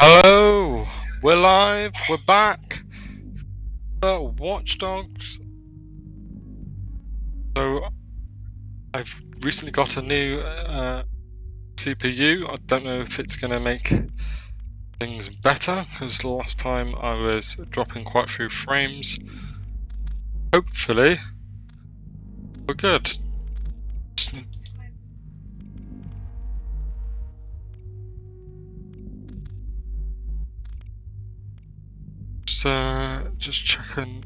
Hello, we're live, we're back. Watch Dogs. So I've recently got a new CPU. I don't know if it's going to make things better, because last time I was dropping quite a few frames. Hopefully we're good. Just checking.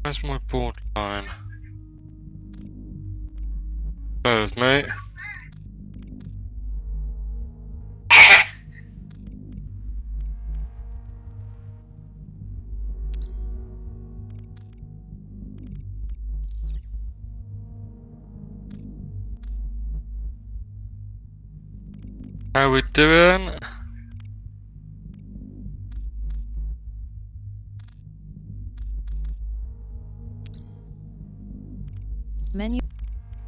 Where's my board line? Bear with me. How we doing?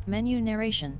Menu narration.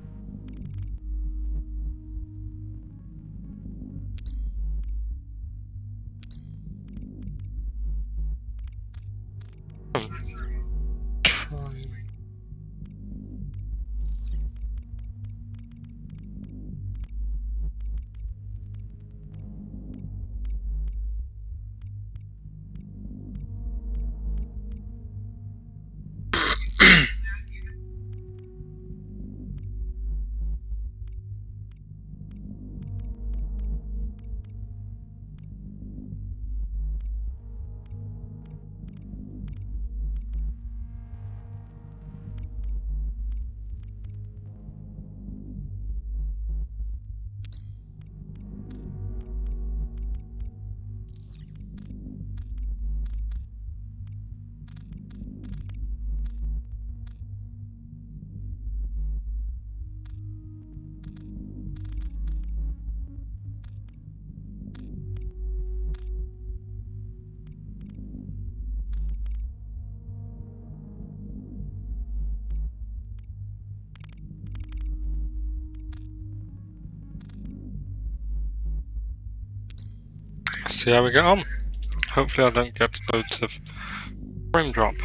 See how we get on. Hopefully I don't get loads of frame drop.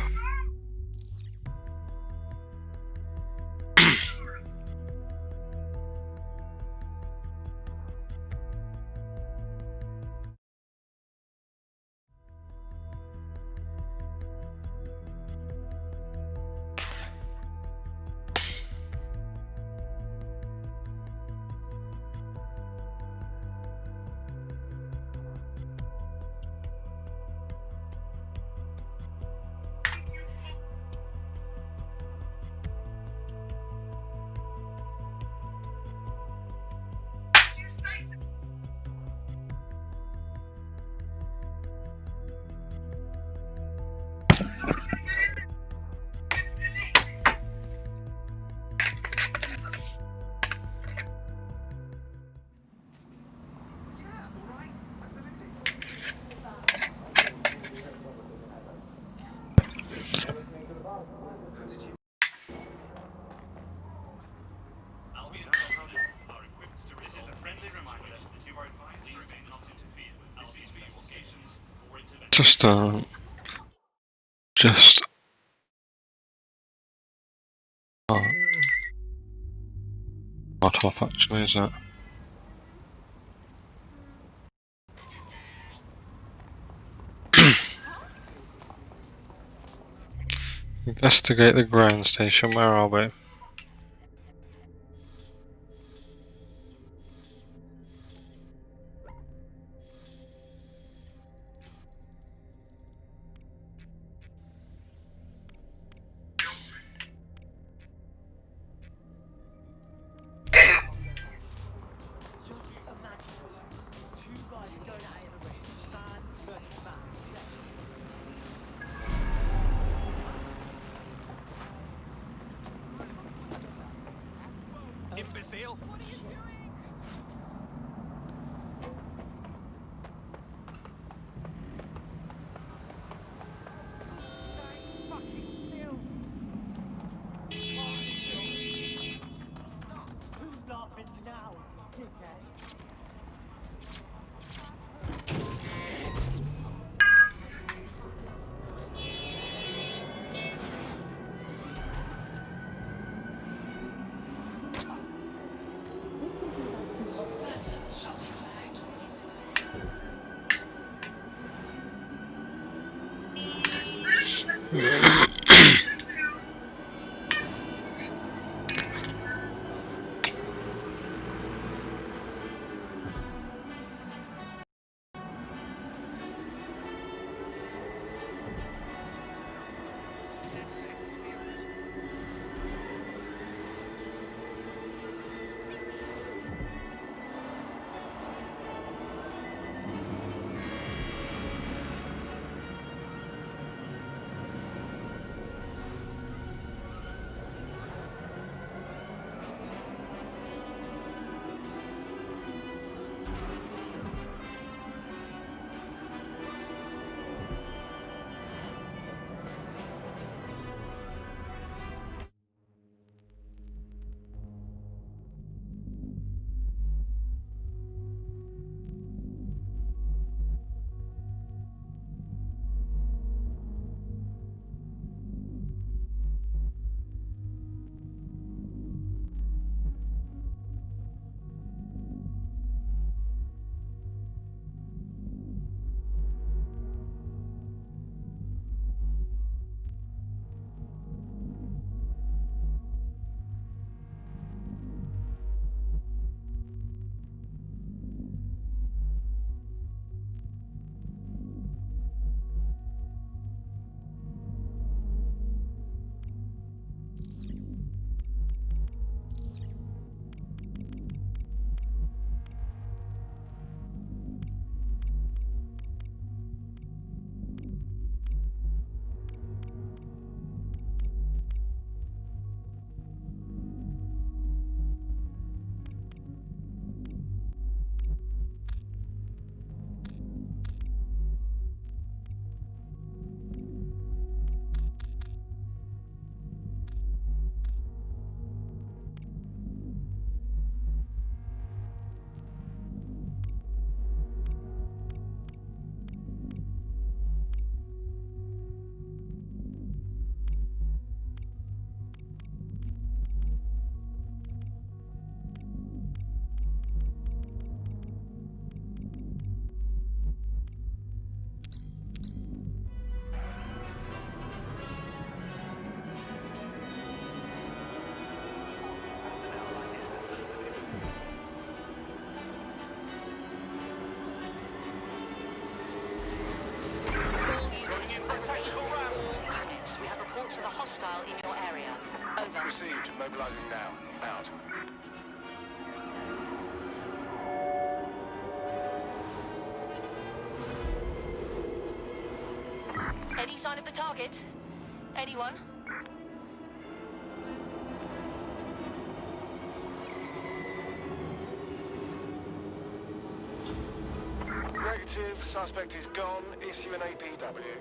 Just not off actually, is it? Investigate the ground station, where are we? Imbecile! Who's laughing now, dickhead? We have reports of a hostile in your area. Over. Received. Mobilizing now. Out. Any sign of the target? Anyone? Negative. Suspect is gone. Issue an APW.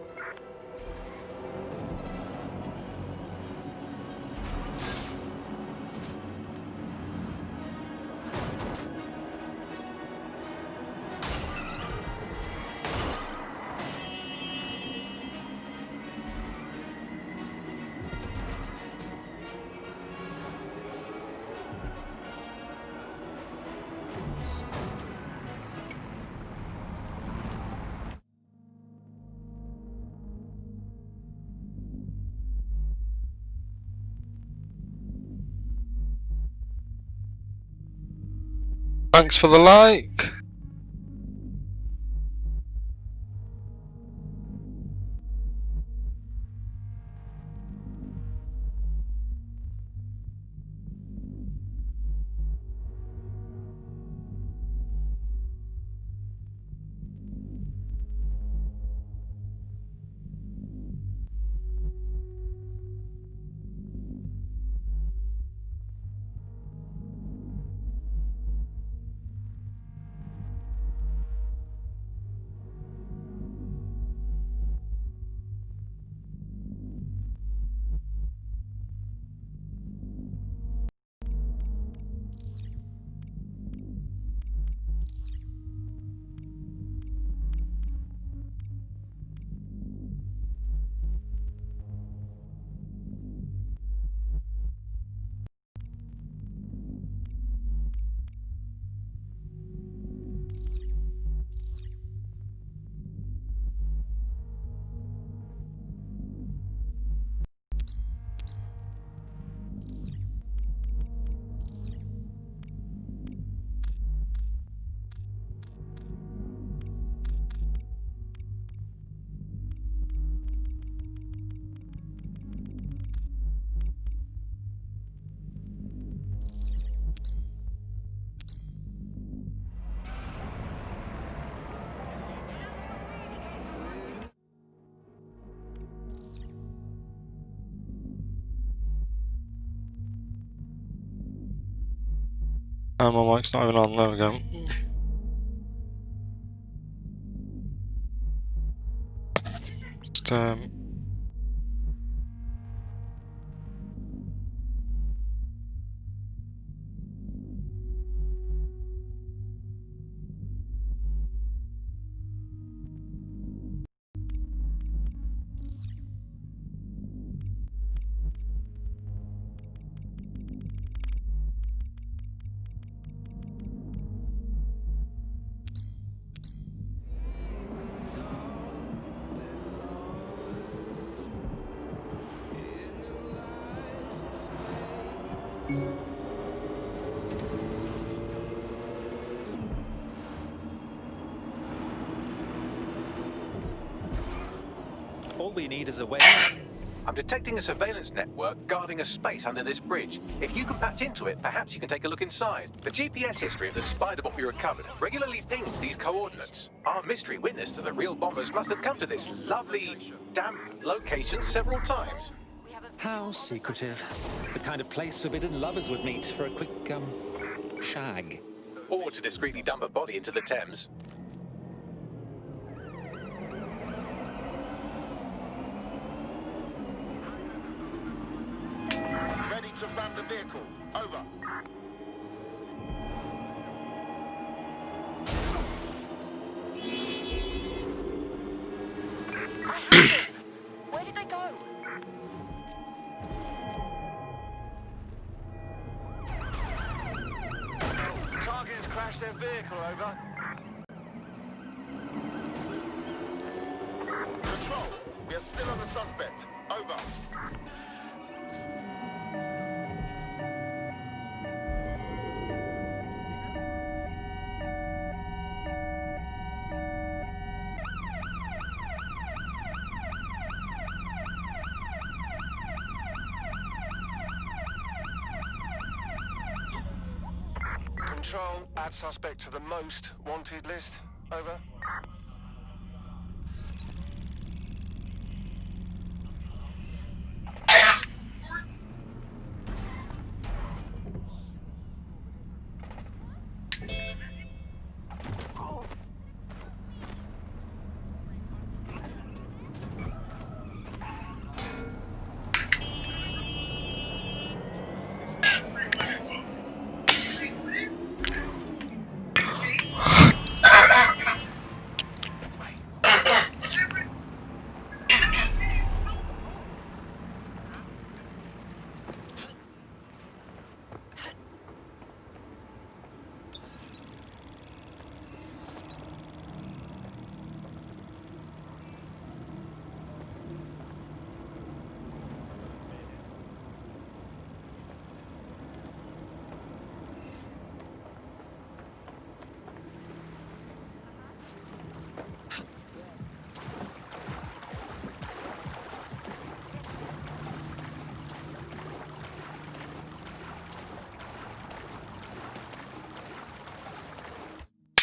Thanks for the like. My mic's not even on, there we go. Just, All we need is a way. I'm detecting a surveillance network guarding a space under this bridge. If you can patch into it, perhaps you can take a look inside. The GPS history of the spider bot we recovered regularly pings these coordinates. Our mystery witness to the real bombers must have come to this lovely, damp location several times. How secretive. The kind of place forbidden lovers would meet for a quick, shag. Or to discreetly dump a body into the Thames. Ready to ram the vehicle. Over. I have them! Where did they go? Target has crashed their vehicle. Over. Control. We are still on the suspect. Over. Control, add suspect to the most wanted list. Over.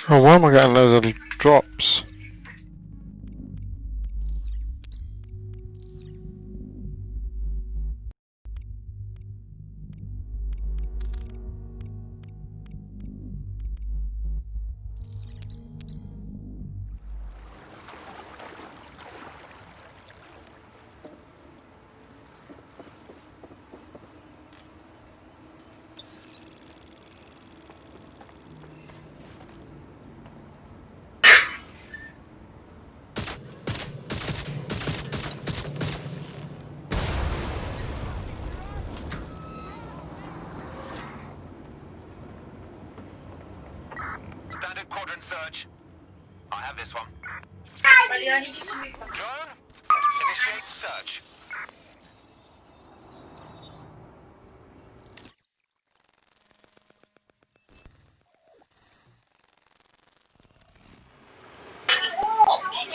oh, why am I getting loads of drops? Standard quadrant search. I have this one. Drone, initiate search.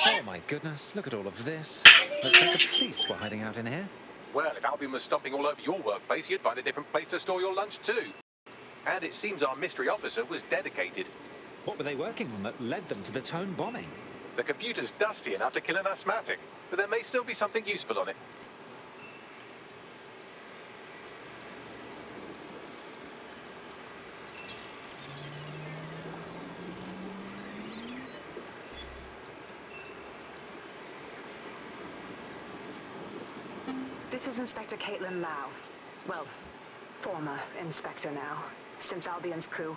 Oh my goodness, look at all of this. Looks like the police were hiding out in here. Well, if Albion was stomping all over your workplace, you'd find a different place to store your lunch too. And it seems our mystery officer was dedicated. What were they working on that led them to the Tone bombing? The computer's dusty enough to kill an asthmatic, but there may still be something useful on it. This is Inspector Caitlin Lau. Well, former inspector now. Since Albion's coup,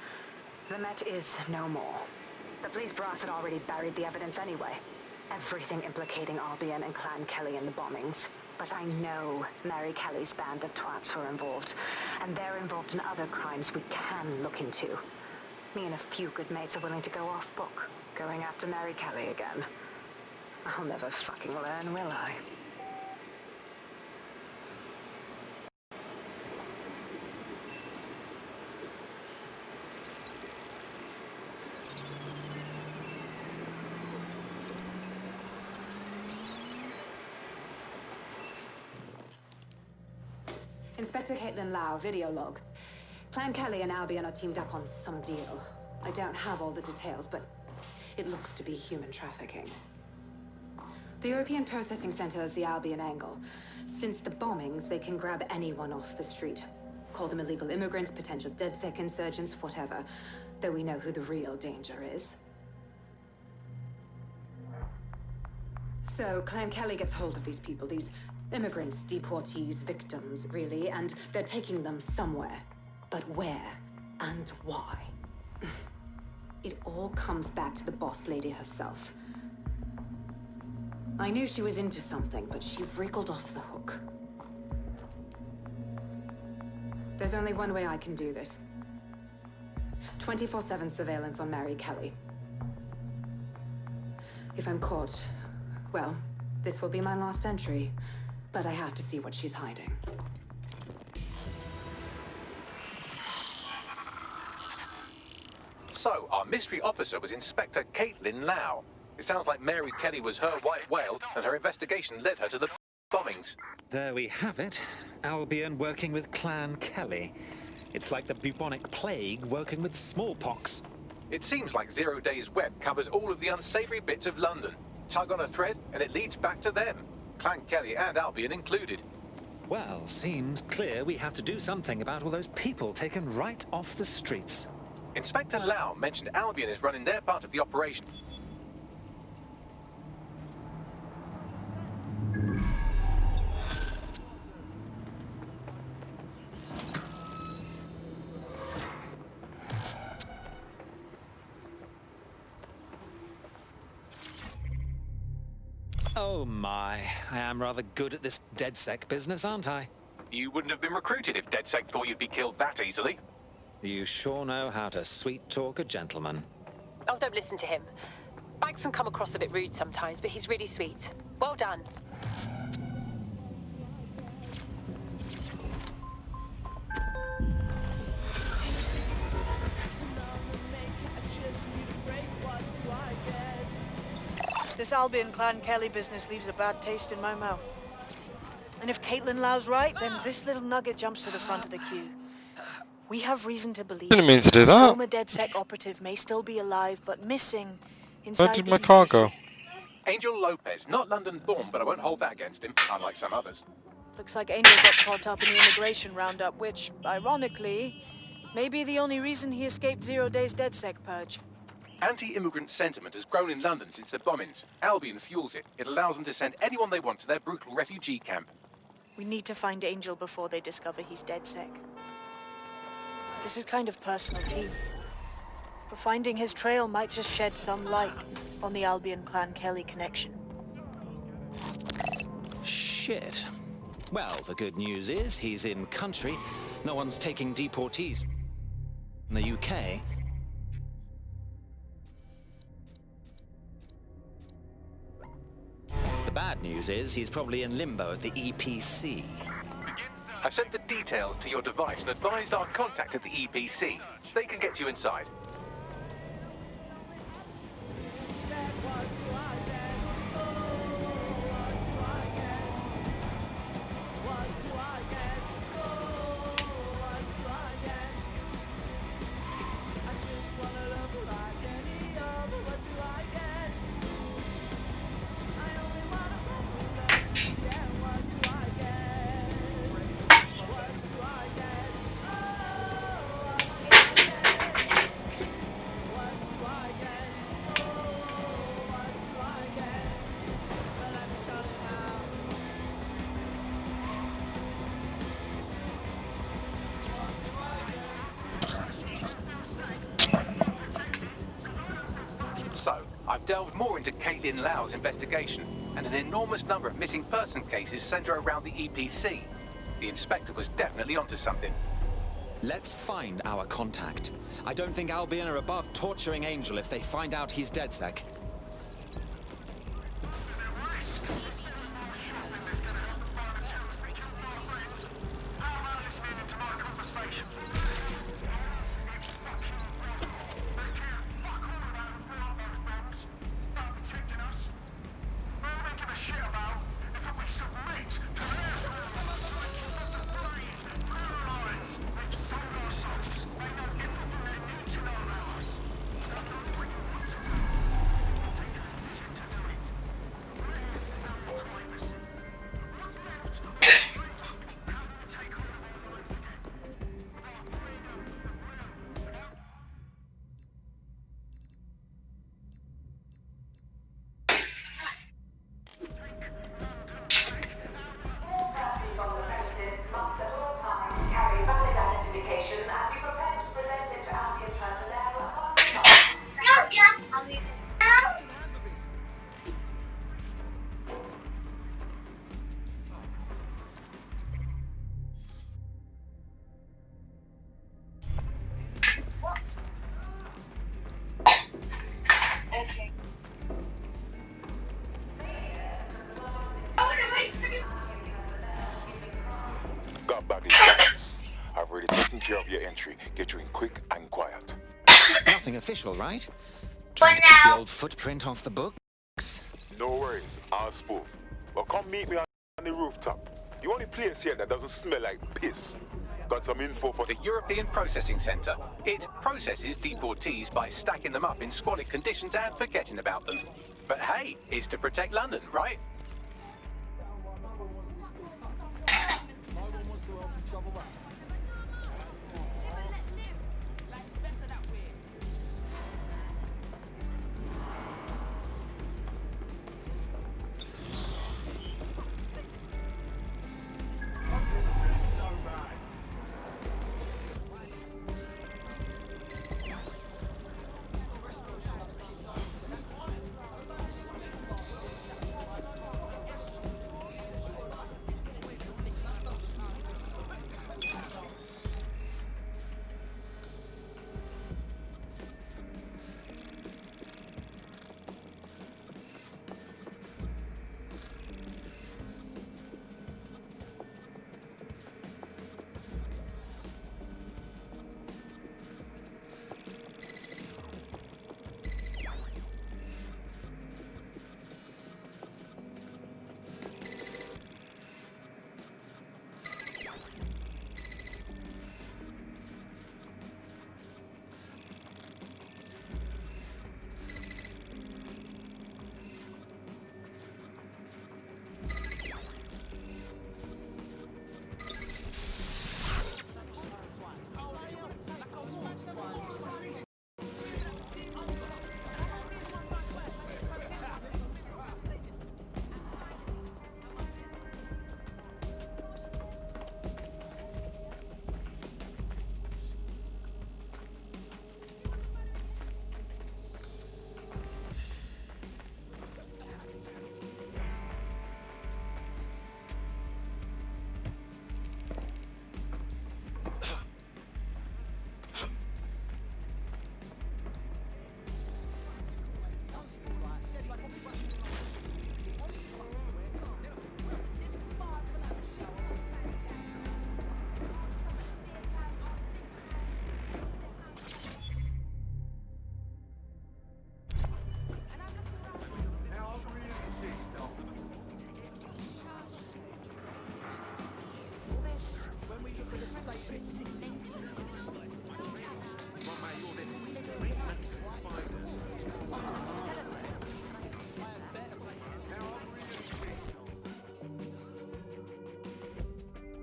the Met is no more. The police brass had already buried the evidence anyway. Everything implicating Albion and Clan Kelly in the bombings. But I know Mary Kelly's band of twats were involved. And they're involved in other crimes we can look into. Me and a few good mates are willing to go off book, going after Mary Kelly again. I'll never fucking learn, will I? Inspector Caitlin Lau, video log. Clan Kelly and Albion are teamed up on some deal. I don't have all the details, but it looks to be human trafficking. The European Processing Center is the Albion angle. Since the bombings, they can grab anyone off the street. Call them illegal immigrants, potential DedSec insurgents, whatever. Though we know who the real danger is. So, Clan Kelly gets hold of these people, these immigrants, deportees, victims, really, and they're taking them somewhere. But where and why? It all comes back to the boss lady herself. I knew she was into something, but she wriggled off the hook. There's only one way I can do this. 24/7 surveillance on Mary Kelly. If I'm caught, well, this will be my last entry. But I have to see what she's hiding. So, our mystery officer was Inspector Caitlin Lau. It sounds like Mary Kelly was her white whale, and her investigation led her to the bombings. There we have it. Albion working with Clan Kelly. It's like the bubonic plague working with smallpox. It seems like Zero Days Web covers all of the unsavory bits of London. Tug on a thread, and it leads back to them. Clan Kelly and Albion included. Well, seems clear we have to do something about all those people taken right off the streets. Inspector Lau mentioned Albion is running their part of the operation. Oh my, I am rather good at this DedSec business, aren't I? You wouldn't have been recruited if DedSec thought you'd be killed that easily. You sure know how to sweet-talk a gentleman. Oh, don't listen to him. Bags can come across a bit rude sometimes, but he's really sweet. Well done. This Albion Clan Kelly business leaves a bad taste in my mouth. And if Caitlin Lau's right, then this little nugget jumps to the front of the queue. We have reason to believe Didn't mean to do a that. former DedSec operative may still be alive, but missing inside Where did the my car go? Angel Lopez, not London-born, but I won't hold that against him, unlike some others. Looks like Angel got caught up in the immigration roundup, which, ironically, may be the only reason he escaped 0 Days DedSec purge. Anti-immigrant sentiment has grown in London since the bombings. Albion fuels it. It allows them to send anyone they want to their brutal refugee camp. We need to find Angel before they discover he's DedSec. This is kind of personal too. But finding his trail might just shed some light on the Albion Clan Kelly connection. Shit. Well, the good news is he's in country. No one's taking deportees in the UK. The bad news is he's probably in limbo at the EPC. I've sent the details to your device and advised our contact at the EPC. They can get you inside. I've delved more into Caitlin Lau's investigation, and an enormous number of missing person cases center around the EPC. The inspector was definitely onto something. Let's find our contact. I don't think Albion are above torturing Angel if they find out he's DedSec. Got back these. I've already taken care of your entry. Get you in quick and quiet. Nothing official, right? Trying to keep the old footprint off the books? No worries, I'll spoof. Well, come meet me on the rooftop. The only place here that doesn't smell like piss. Got some info for The European Processing Center. It processes deportees by stacking them up in squalid conditions and forgetting about them. But hey, it's to protect London, right?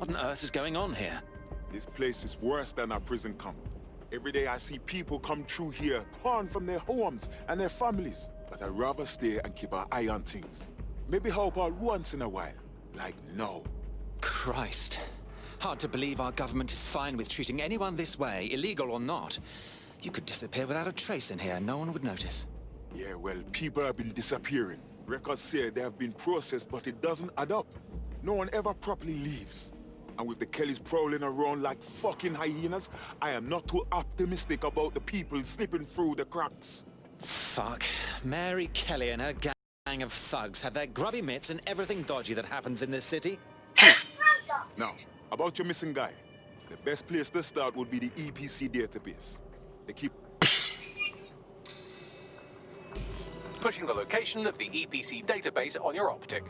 What on earth is going on here? This place is worse than a prison camp. Every day I see people come through here, torn from their homes and their families. But I'd rather stay and keep an eye on things. Maybe help out once in a while. Like now. Christ. Hard to believe our government is fine with treating anyone this way, illegal or not. You could disappear without a trace in here, no one would notice. Yeah, well, people have been disappearing. Records say they have been processed, but it doesn't add up. No one ever properly leaves. And with the Kellys prowling around like fucking hyenas, I am not too optimistic about the people slipping through the cracks. Fuck. Mary Kelly and her gang of thugs have their grubby mitts in everything dodgy that happens in this city. Now, about your missing guy. The best place to start would be the EPC database. They keep... Pushing the location of the EPC database on your optic.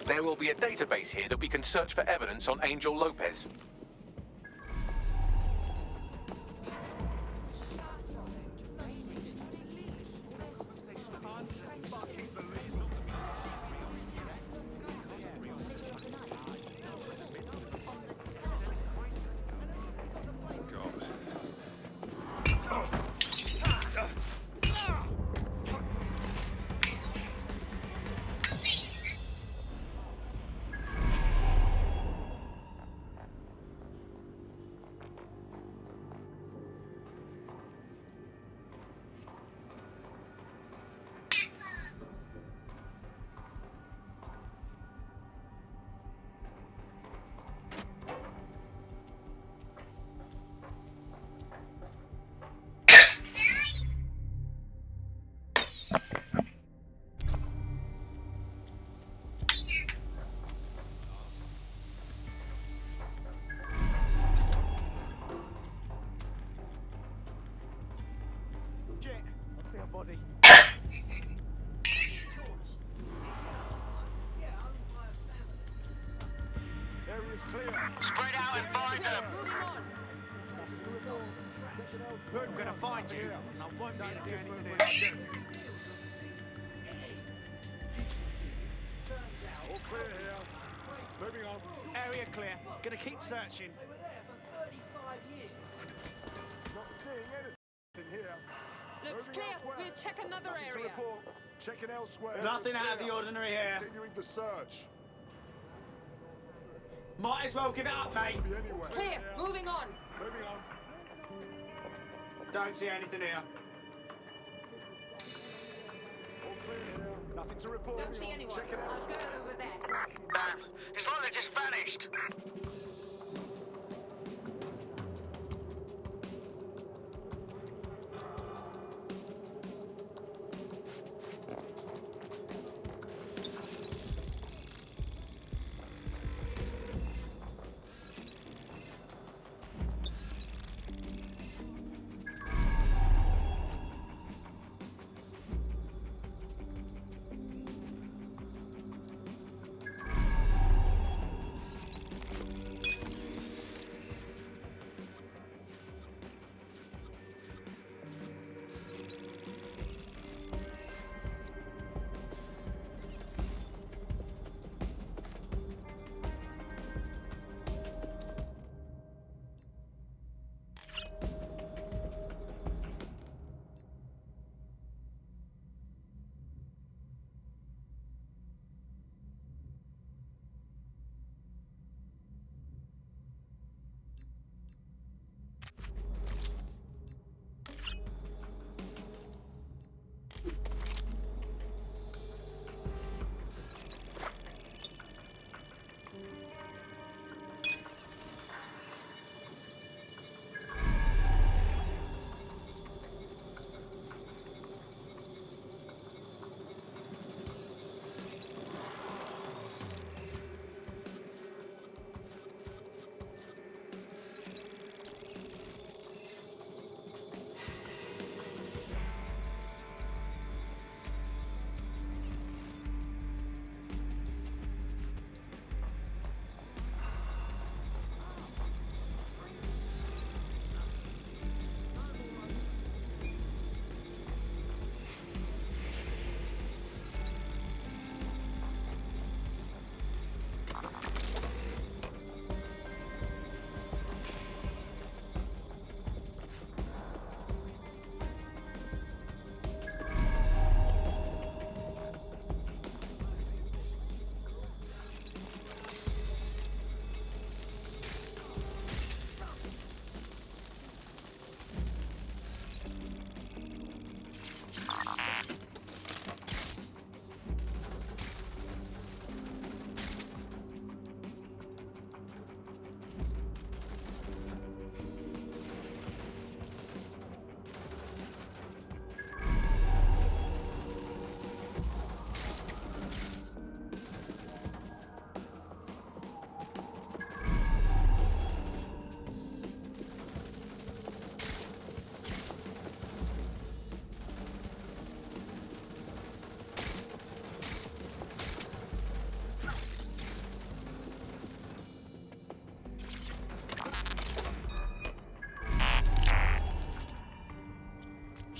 There will be a database here that we can search for evidence on Angel Lopez. Spread out and find them. I'm gonna find you, and I won't be in a good mood when I do. All clear here. Moving on. Area clear. Gonna keep searching. Not seeing anything here. Looks Moving clear. elsewhere. We'll check another Nothing to area. report. Checking elsewhere. Nothing out of Clear. the ordinary here. Continuing the search. Might as well give it up, mate. Be anywhere. Clear. Moving on. Moving on. Don't see anything here. All clear here. Nothing to report. Don't see anyone. Checking I'll elsewhere. go over there. Damn. It's like they just vanished.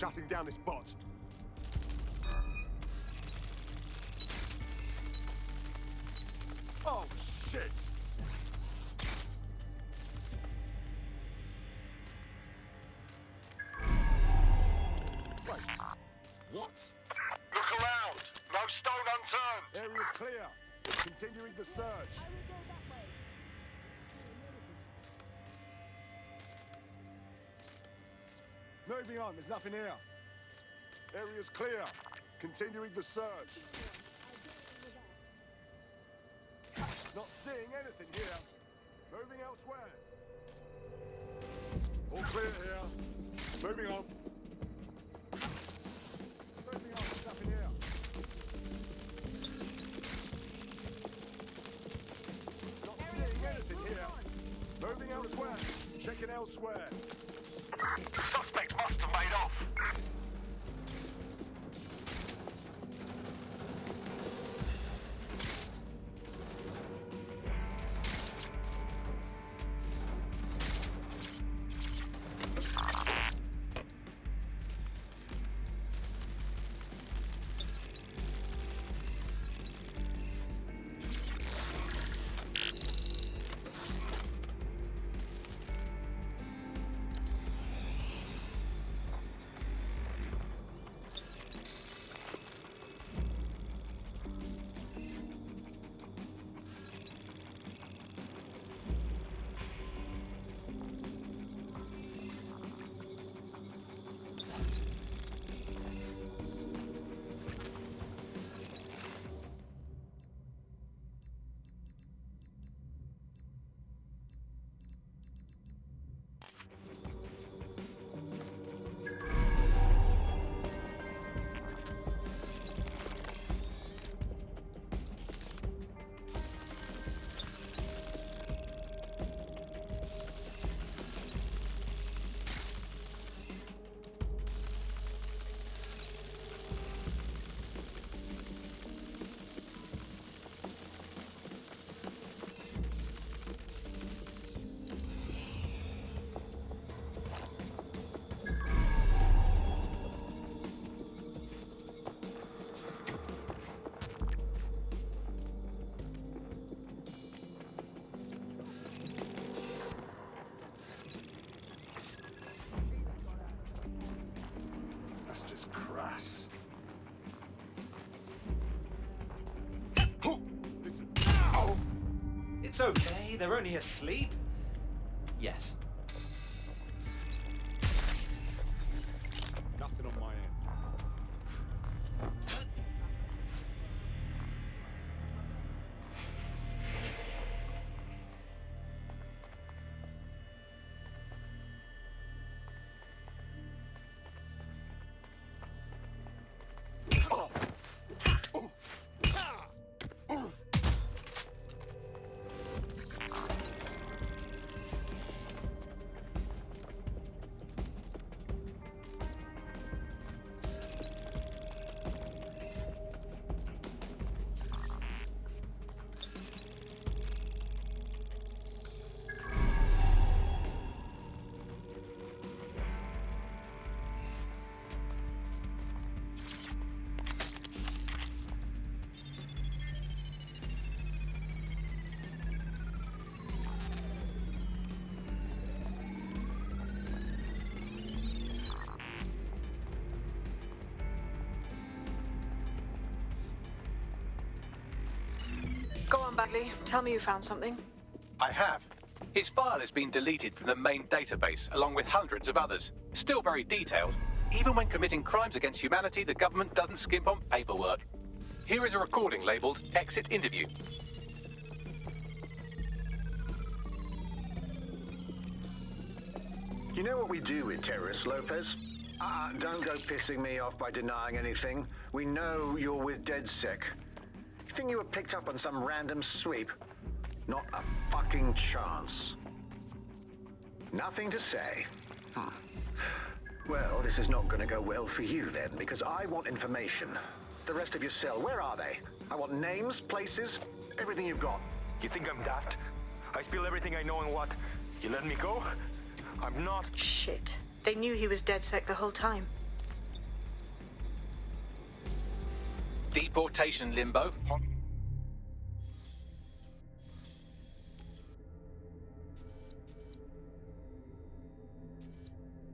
shutting down this bot. Oh, shit! Wait, what? Look around. No stone unturned. Area's clear. Continuing the search. Moving on, there's nothing here. Area's clear. Continuing the search. Not seeing anything here. Moving elsewhere. All clear here. Moving on. Moving on, there's nothing here. Not seeing anything here. Moving elsewhere. Checking elsewhere. The suspect must have made off. Crass. Listen. Ow! It's okay, they're only asleep. Yes. Nothing on my end. Go on, Bagley. Tell me you found something. I have. His file has been deleted from the main database, along with hundreds of others. Still very detailed. Even when committing crimes against humanity, the government doesn't skimp on paperwork. Here is a recording labelled Exit Interview. You know what we do with terrorists, Lopez? Don't go pissing me off by denying anything. We know you're with DedSec. You think you were picked up on some random sweep? Not a fucking chance. Nothing to say. Well, this is not going to go well for you then, because I want information. The rest of your cell, where are they? I want names, places, everything you've got. You think I'm daft? I spill everything I know and what? You let me go? I'm not... Shit. They knew he was DedSec the whole time. Deportation limbo.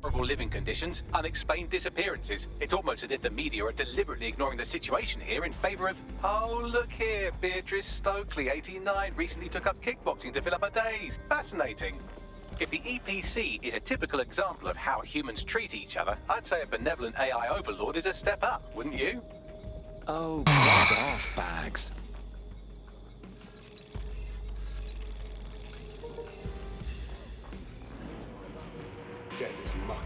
Horrible living conditions, unexplained disappearances. It's almost as if the media are deliberately ignoring the situation here in favour of... Oh, look here, Beatrice Stokely, 89, recently took up kickboxing to fill up her days. Fascinating. If the EPC is a typical example of how humans treat each other, I'd say a benevolent AI overlord is a step up, wouldn't you? Oh, get off, Bags. Get this muck.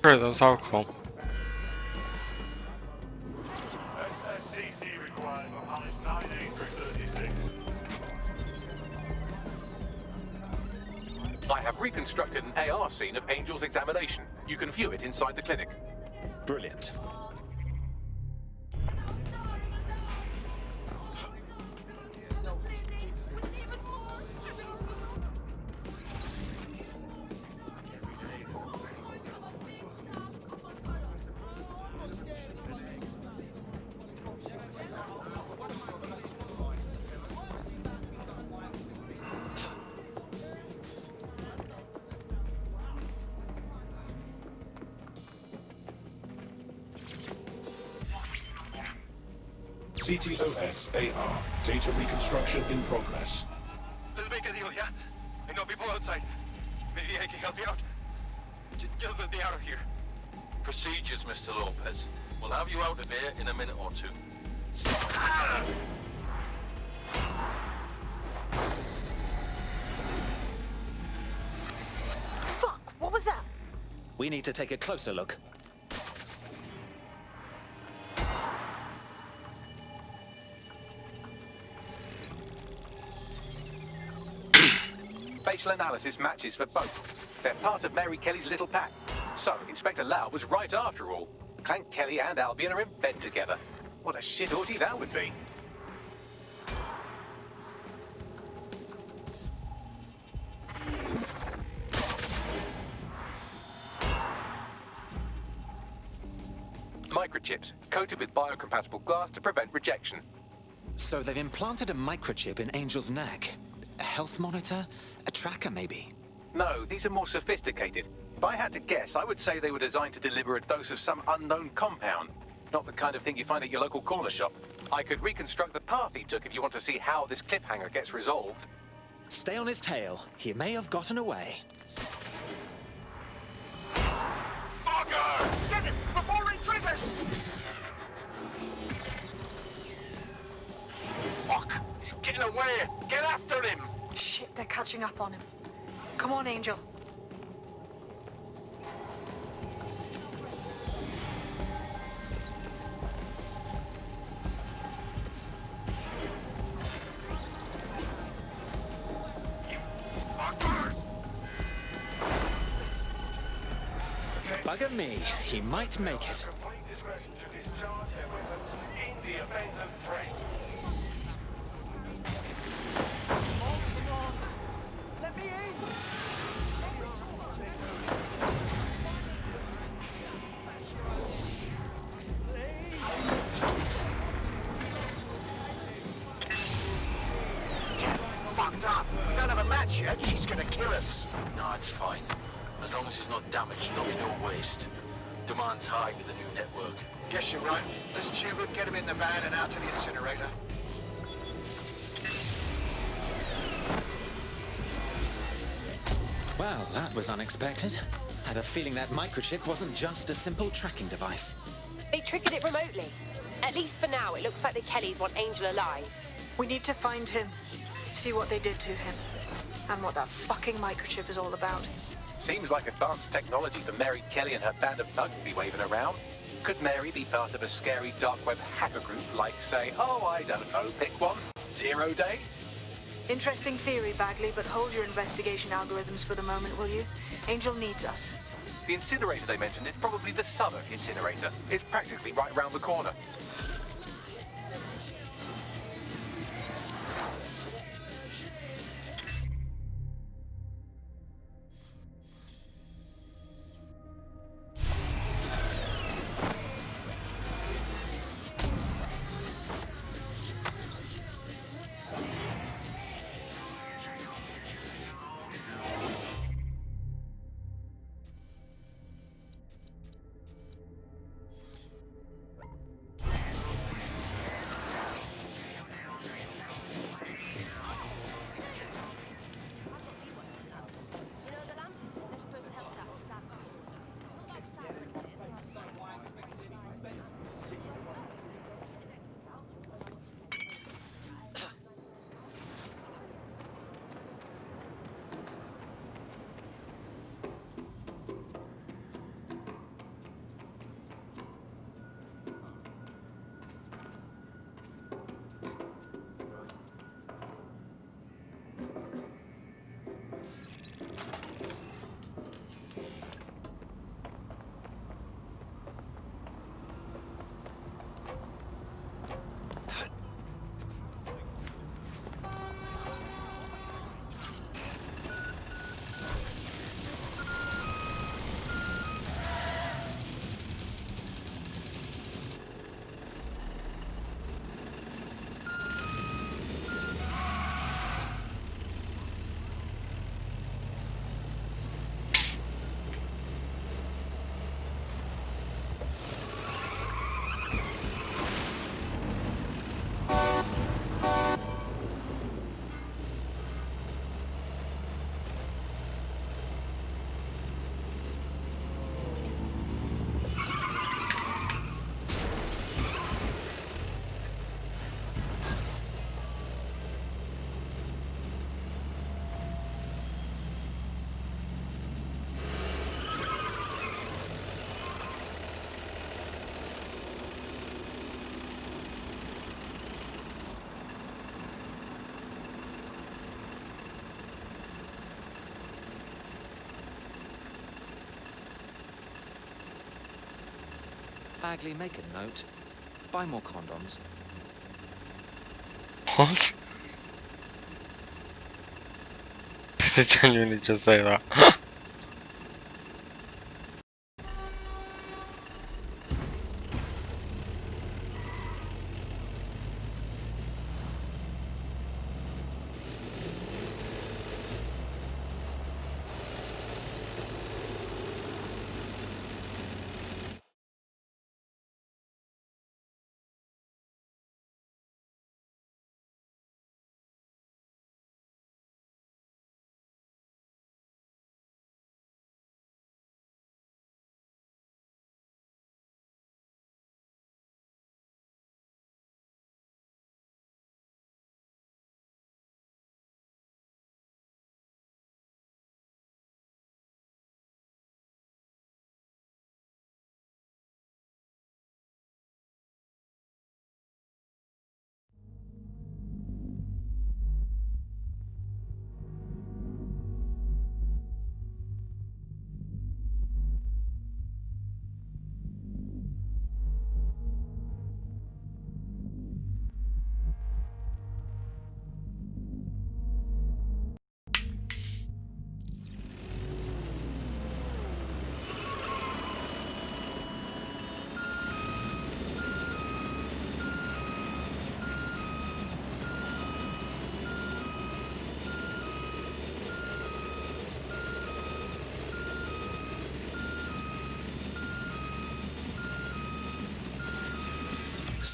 Great, that was alcohol. SSCC required behind 98 through 36. I have reconstructed an AR scene of Angel's examination. You can view it inside the clinic. Brilliant. CTOS-AR. Data reconstruction in progress. Let's make a deal, yeah? I know people outside. Maybe I can help you out. Just let me out of here. Procedures, Mr. Lopez. We'll have you out of here in a minute or two. Fuck! What was that? We need to take a closer look. Facial analysis matches for both. They're part of Mary Kelly's little pack. So, Inspector Lau was right after all. Clank Kelly and Albion are in bed together. What a shit orgy that would be. Microchips, coated with biocompatible glass to prevent rejection. So they've implanted a microchip in Angel's neck. A health monitor? A tracker, maybe? No, these are more sophisticated. If I had to guess, I would say they were designed to deliver a dose of some unknown compound. Not the kind of thing you find at your local corner shop. I could reconstruct the path he took if you want to see how this cliffhanger gets resolved. Stay on his tail. He may have gotten away. Fucker! Get him before he triggers! Fuck! He's getting away! Get after him! Shit, they're catching up on him. Come on, Angel. Bugger me, he might make it. Let me in! Fucked up. We don't have a match yet. She's gonna kill us. No, it's fine. As long as it's not damaged, not in your waste. Demand's high with the new network. Guess you're right. Let's tube him, get him in the van and out to the incinerator. Well, that was unexpected. I had a feeling that microchip wasn't just a simple tracking device. They triggered it remotely. At least for now, it looks like the Kellys want Angel alive. We need to find him, see what they did to him, and what that fucking microchip is all about. Seems like advanced technology for Mary Kelly and her band of thugs to be waving around. Could Mary be part of a scary dark web hacker group like, say, oh, I don't know, pick one, 0 Day? Interesting theory, Bagley, but hold your investigation algorithms for the moment, will you? Angel needs us. The incinerator they mentioned is probably the summer incinerator. It's practically right round the corner. Bagley, make a note. Buy more condoms. What? Did they genuinely just say that?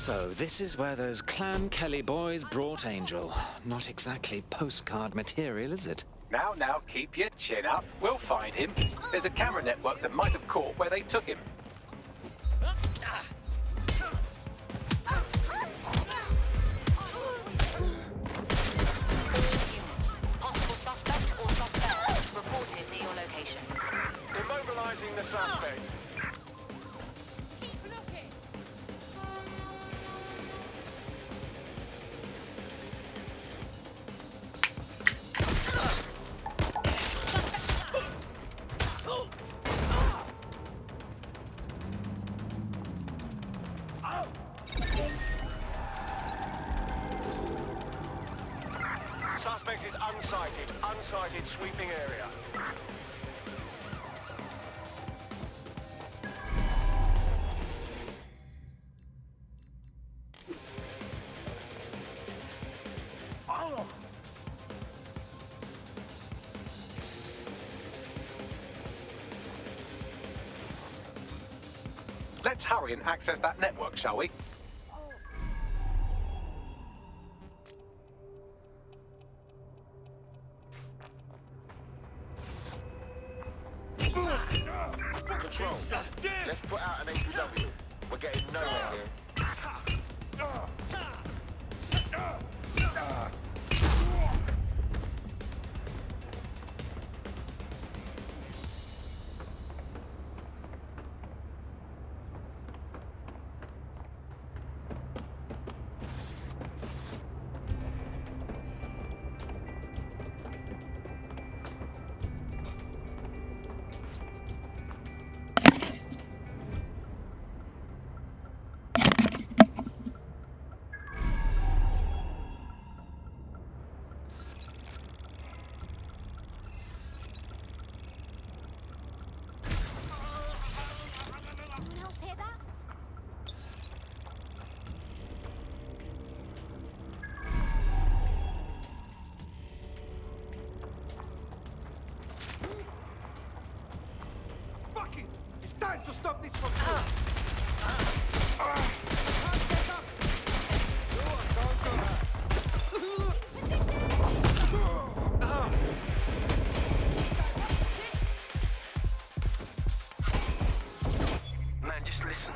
So, this is where those Clan Kelly boys brought Angel. Not exactly postcard material, is it? Now, keep your chin up. We'll find him. There's a camera network that might have caught where they took him. Possible suspect or suspects reported near your location. Immobilizing the suspect. Suspect is unsighted. Unsighted sweeping area. Let's hurry and access that network, shall we? Control. Let's put out an APW. We're getting nowhere here. It's time to stop this from Man, just listen.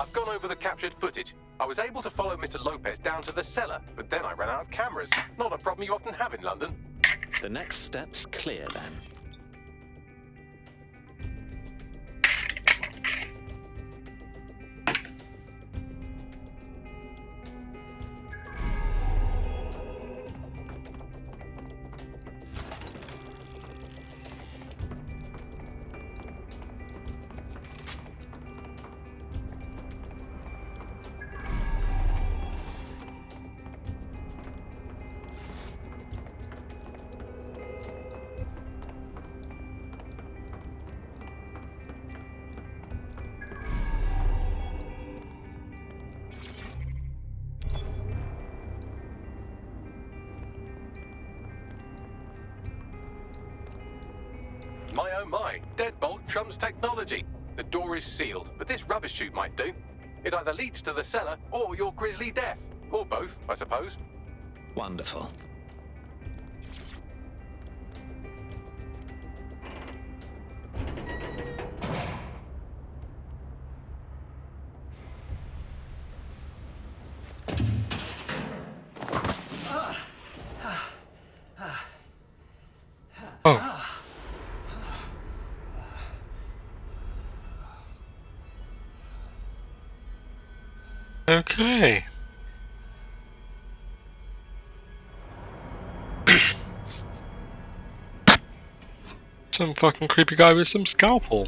I've gone over the captured footage. I was able to follow Mr. Lopez down to the cellar, but then I ran out of cameras. Not a problem you often have in London. The next step's clear, then. My oh my, deadbolt trumps technology. The door is sealed, but this rubbish chute might do. It either leads to the cellar or your grisly death. Or both, I suppose. Wonderful. Oh. Okay. Some fucking creepy guy with some scalpel.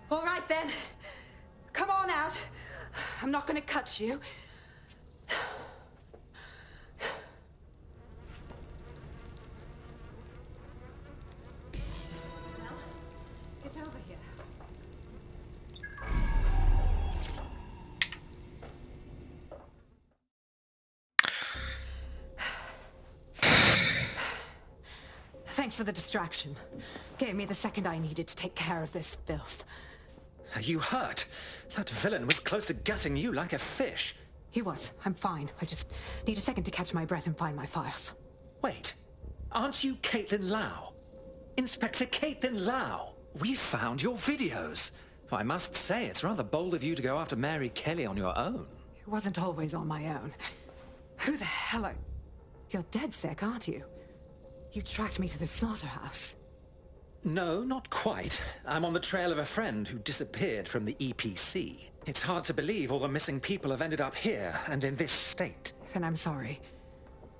All right then. Come on out. I'm not gonna cut you. Well, it's over here. Thanks for the distraction. Gave me the second I needed to take care of this filth. Are you hurt? That villain was close to gutting you like a fish. He was. I'm fine. I just need a second to catch my breath and find my files. Wait, aren't you Caitlin Lau? Inspector Caitlin Lau? We found your videos. I must say, it's rather bold of you to go after Mary Kelly on your own. It wasn't always on my own. Who the hell are... You're DedSec, aren't you? You tracked me to the slaughterhouse. No, not quite. I'm on the trail of a friend who disappeared from the EPC. It's hard to believe all the missing people have ended up here and in this state. Then I'm sorry.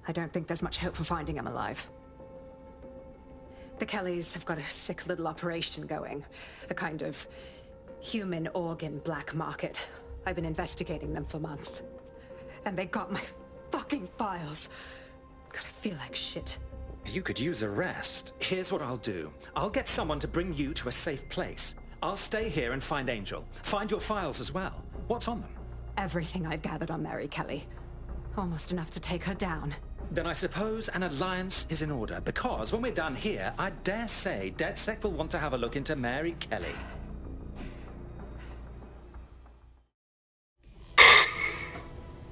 I don't think there's much hope for finding him alive. The Kellys have got a sick little operation going. A kind of human organ black market. I've been investigating them for months. And they got my fucking files. God, I feel like shit. You could use a rest. Here's what I'll do. I'll get someone to bring you to a safe place. I'll stay here and find Angel. Find your files as well. What's on them? Everything I've gathered on Mary Kelly. Almost enough to take her down. Then I suppose an alliance is in order, because when we're done here, I dare say DedSec will want to have a look into Mary Kelly.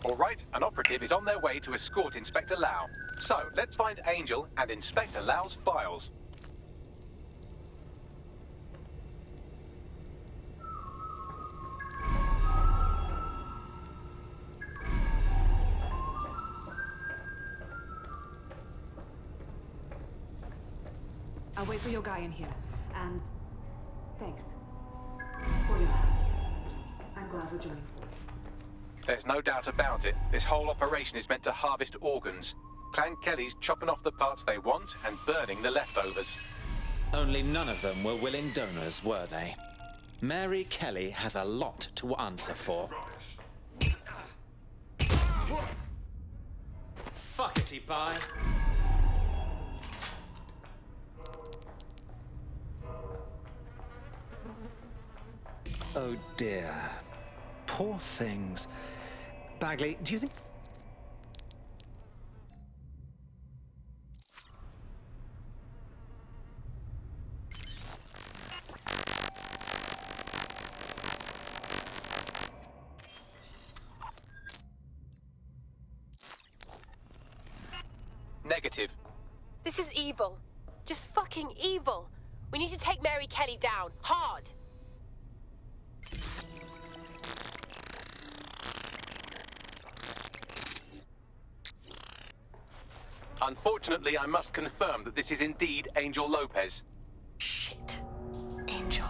All right, an operative is on their way to escort Inspector Lau. So, let's find Angel and Inspector Lau's files. I'll wait for your guy in here. And... thanks. For your help. I'm glad we're joining forces. There's no doubt about it. This whole operation is meant to harvest organs. Clan Kelly's chopping off the parts they want and burning the leftovers. Only none of them were willing donors, were they? Mary Kelly has a lot to answer for. Fuckity pie. Oh dear. Poor things. Bagley, do you think... Negative. This is evil. Just fucking evil. We need to take Mary Kelly down. Hard. Unfortunately, I must confirm that this is indeed Angel Lopez. Shit. Angel.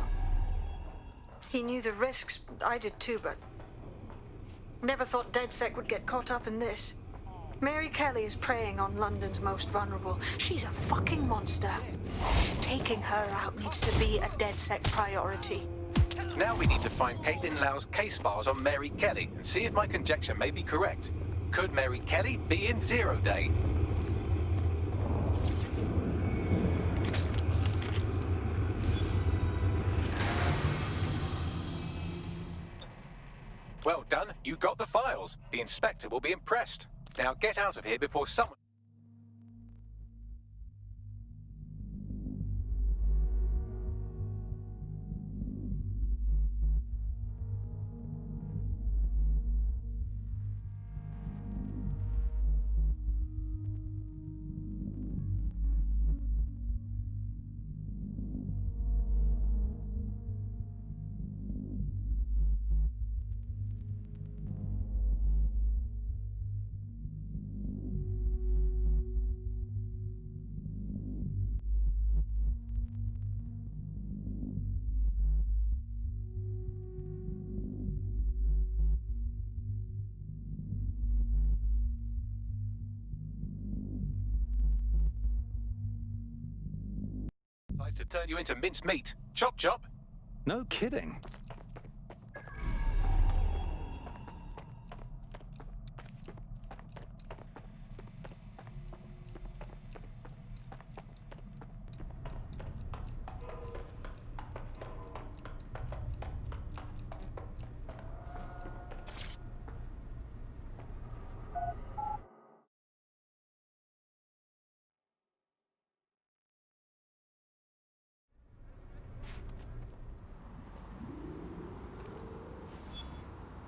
He knew the risks. I did too, but... never thought DedSec would get caught up in this. Mary Kelly is preying on London's most vulnerable. She's a fucking monster. Taking her out needs to be a DedSec priority. Now we need to find Caitlin Lau's case files on Mary Kelly and see if my conjecture may be correct. Could Mary Kelly be in Zero Day? Well done, you got the files. The inspector will be impressed. Now get out of here before someone... tries to turn you into minced meat. Chop chop. No kidding.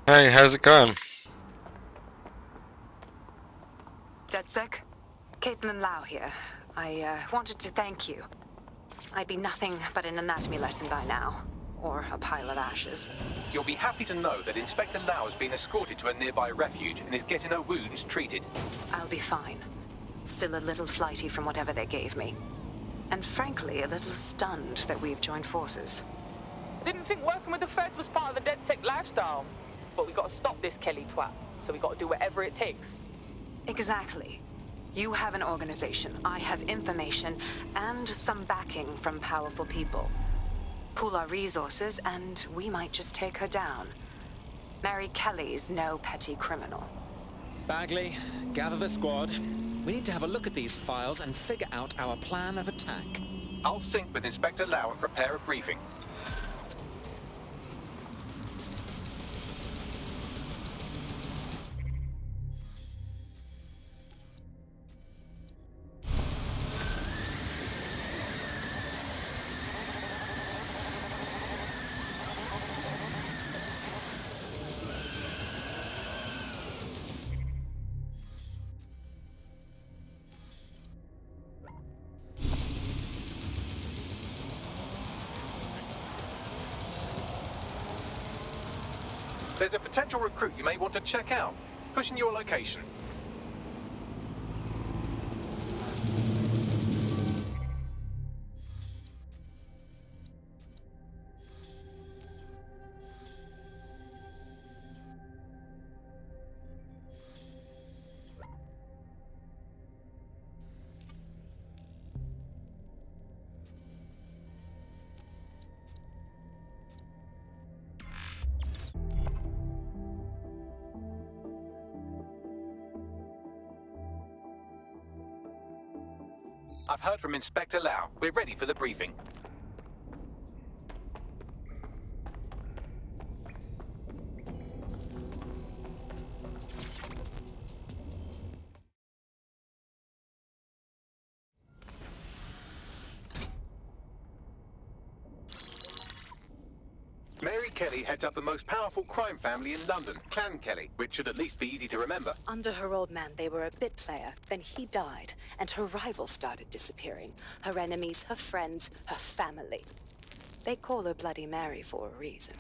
Hey, how's it going? DedSec? Caitlin Lau here. I wanted to thank you. I'd be nothing but an anatomy lesson by now. Or a pile of ashes. You'll be happy to know that Inspector Lau has been escorted to a nearby refuge and is getting her wounds treated. I'll be fine. Still a little flighty from whatever they gave me. And frankly, a little stunned that we've joined forces. I didn't think working with the Feds was part of the DedSec lifestyle. But we gotta stop this Kelly twat, so we gotta do whatever it takes. Exactly. You have an organization, I have information, and some backing from powerful people. Pool our resources, and we might just take her down. Mary Kelly's no petty criminal. Bagley, gather the squad. We need to have a look at these files and figure out our plan of attack. I'll sync with Inspector Lau and prepare a briefing. There's a potential recruit you may want to check out. Pushing your location. I've heard from Inspector Lau. We're ready for the briefing. Mary Kelly heads up the most powerful crime family in London, Clan Kelly, which should at least be easy to remember. Under her old man, they were a bit player. Then he died, and her rivals started disappearing. Her enemies, her friends, her family. They call her Bloody Mary for a reason.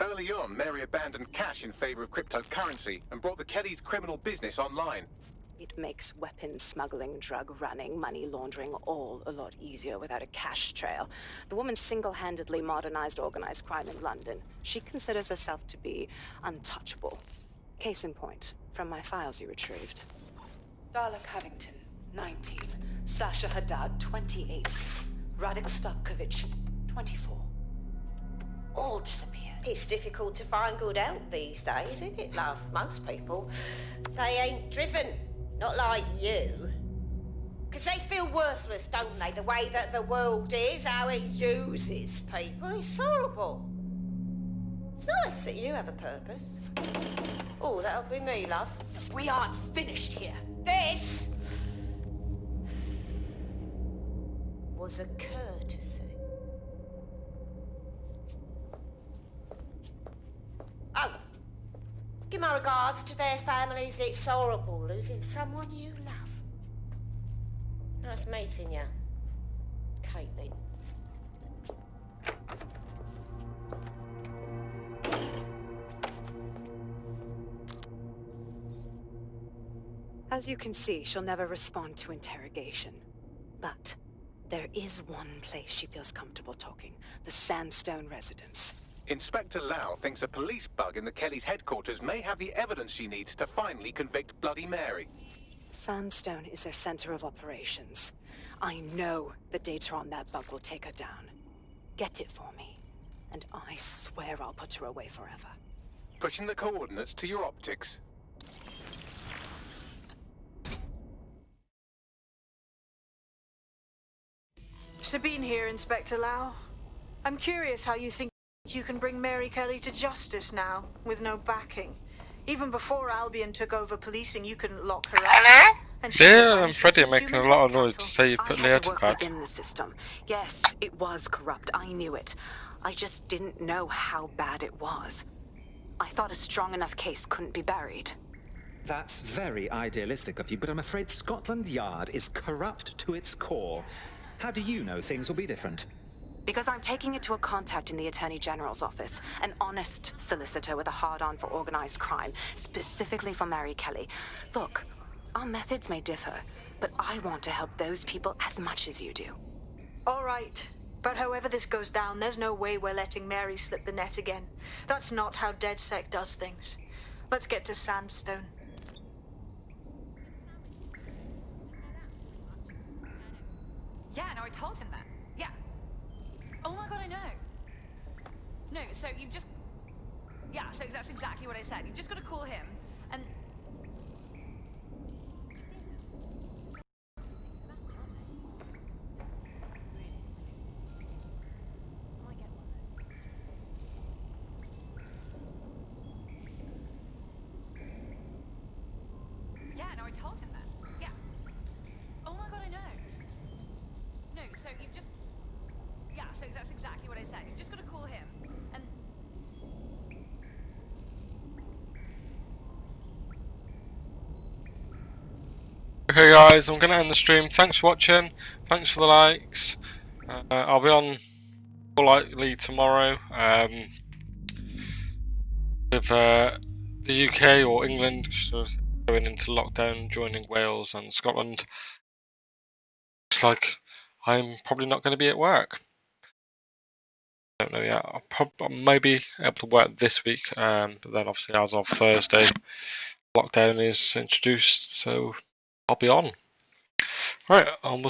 Early on, Mary abandoned cash in favor of cryptocurrency and brought the Kellys' criminal business online. It makes weapons smuggling, drug running, money laundering all a lot easier without a cash trail. The woman single-handedly modernized organized crime in London. She considers herself to be untouchable. Case in point, from my files you retrieved. Darla Covington, 19. Sasha Haddad, 28. Radek Stavkovic, 24. All disappeared. It's difficult to find good help these days, isn't it, love? Most people, they ain't driven. Not like you. Because they feel worthless, don't they? The way that the world is, how it uses people. It's horrible. It's nice that you have a purpose. Oh, that'll be me, love. We aren't finished here. This was a courtesy. Oh, give my regards to their families. It's horrible losing someone you love. Nice meeting you, Caitlin. As you can see, she'll never respond to interrogation. But there is one place she feels comfortable talking. The Sandstone residence. Inspector Lau thinks a police bug in the Kellys' headquarters may have the evidence she needs to finally convict Bloody Mary. Sandstone is their center of operations. I know the data on that bug will take her down. Get it for me, and I swear I'll put her away forever. Pushing the coordinates to your optics. Sabine here, Inspector Lau. I'm curious how you think you can bring Mary Kelly to justice now, with no backing. Even before Albion took over policing, you couldn't lock her up. Hello? Yeah, and Freddie are making a lot of noise to say you put I had to Leota work back. within the system. Yes, it was corrupt. I knew it. I just didn't know how bad it was. I thought a strong enough case couldn't be buried. That's very idealistic of you, but I'm afraid Scotland Yard is corrupt to its core. How do you know things will be different? Because I'm taking it to a contact in the Attorney General's office. An honest solicitor with a hard-on for organized crime, specifically for Mary Kelly. Look, our methods may differ, but I want to help those people as much as you do. All right. But however this goes down, there's no way we're letting Mary slip the net again. That's not how DedSec does things. Let's get to Sandstone. Yeah, no, I told him that. Yeah. Oh my god, I know. No, so you just... Yeah, so that's exactly what I said. You just gotta call him, and... Yeah, no, I told him that. Yeah. Oh my god, I know. No, so you just... Yeah, so that's exactly what I said. You just gotta call him, and... Okay guys, I'm going to end the stream. Thanks for watching. Thanks for the likes. I'll be on more likely tomorrow with the UK or England sort of going into lockdown, joining Wales and Scotland. It's like I'm probably not going to be at work. I don't know yet. I may be able to work this week, but then obviously as of Thursday, lockdown is introduced, so I'll be on. Right, we'll